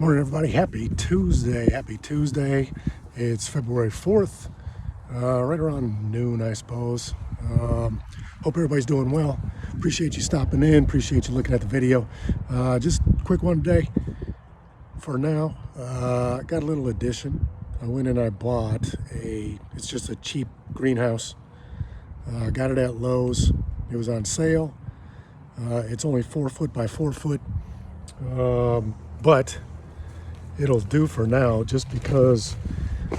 Morning, everybody. Happy Tuesday. Happy Tuesday. It's February 4th, right around noon, I suppose. Hope everybody's doing well. Appreciate you stopping in. Appreciate you looking at the video. Just a quick one today. For now, I got a little addition. I went and I bought it's just a cheap greenhouse. Got it at Lowe's. It was on sale. It's only 4 foot by 4 foot. But it'll do for now just because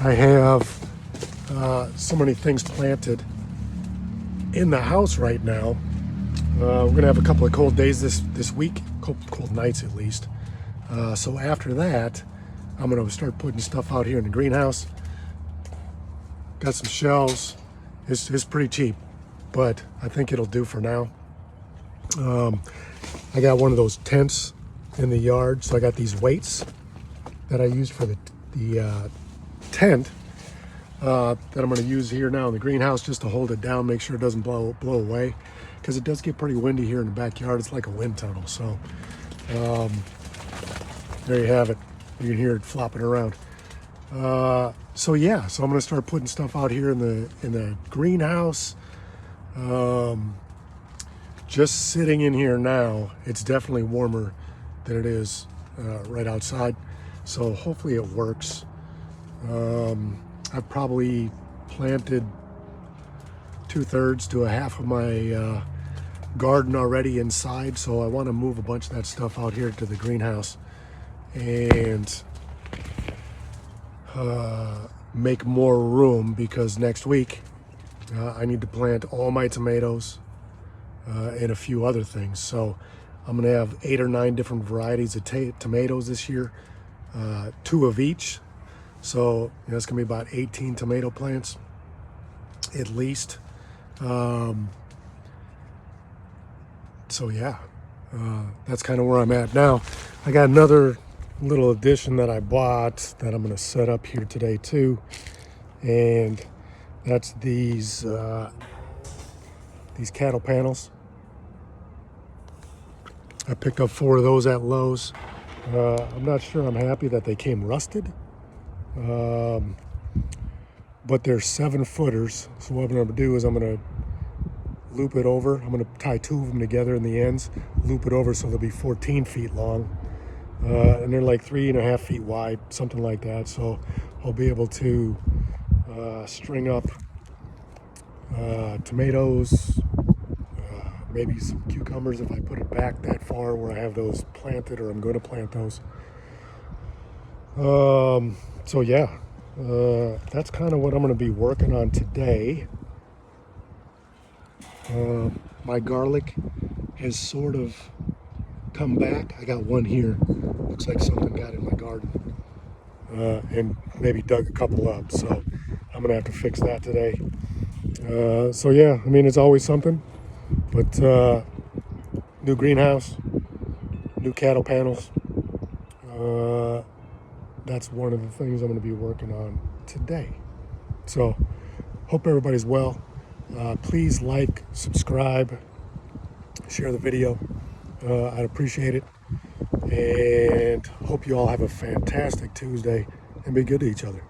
I have so many things planted in the house right now. We're gonna have a couple of cold days this week, cold nights at least. So after that, I'm gonna start putting stuff out here in the greenhouse. Got some shelves. It's pretty cheap, but I think it'll do for now. I got one of those tents in the yard, so I got these weights that I used for the tent that I'm going to use here now in the greenhouse just to hold it down, make sure it doesn't blow away, because it does get pretty windy here in the backyard. It's like a wind tunnel. So there you have it. You can hear it flopping around. So yeah, so I'm going to start putting stuff out here in the greenhouse. Just sitting in here now, it's definitely warmer than it is right outside. So hopefully it works. I've probably planted 2/3 to a half of my garden already inside. So I want to move a bunch of that stuff out here to the greenhouse and make more room, because next week I need to plant all my tomatoes and a few other things. So I'm gonna have 8 or 9 different varieties of tomatoes this year, 2 of each. So it's gonna be about 18 tomato plants at least. So yeah, that's kind of where I'm at now. I got another little addition that I bought that I'm gonna set up here today too, and that's these cattle panels. I picked up 4 of those at Lowe's. I'm not sure I'm happy that they came rusted, but they're 7-footers. So what I'm gonna do is I'm gonna loop it over. I'm gonna tie 2 of them together in the ends, loop it over so they'll be 14 feet long. And they're like 3.5 feet wide, something like that. So I'll be able to string up tomatoes, maybe some cucumbers if I put it back that far where I have those planted, or I'm going to plant those. So yeah, that's kind of what I'm going to be working on today. My garlic has sort of come back. I got one here. Looks like something got in my garden and maybe dug a couple up. So I'm going to have to fix that today. So yeah, I mean, it's always something. But new greenhouse, new cattle panels. That's one of the things I'm going to be working on today. So hope everybody's well. Please like, subscribe, share the video. I'd appreciate it. And hope you all have a fantastic Tuesday and be good to each other.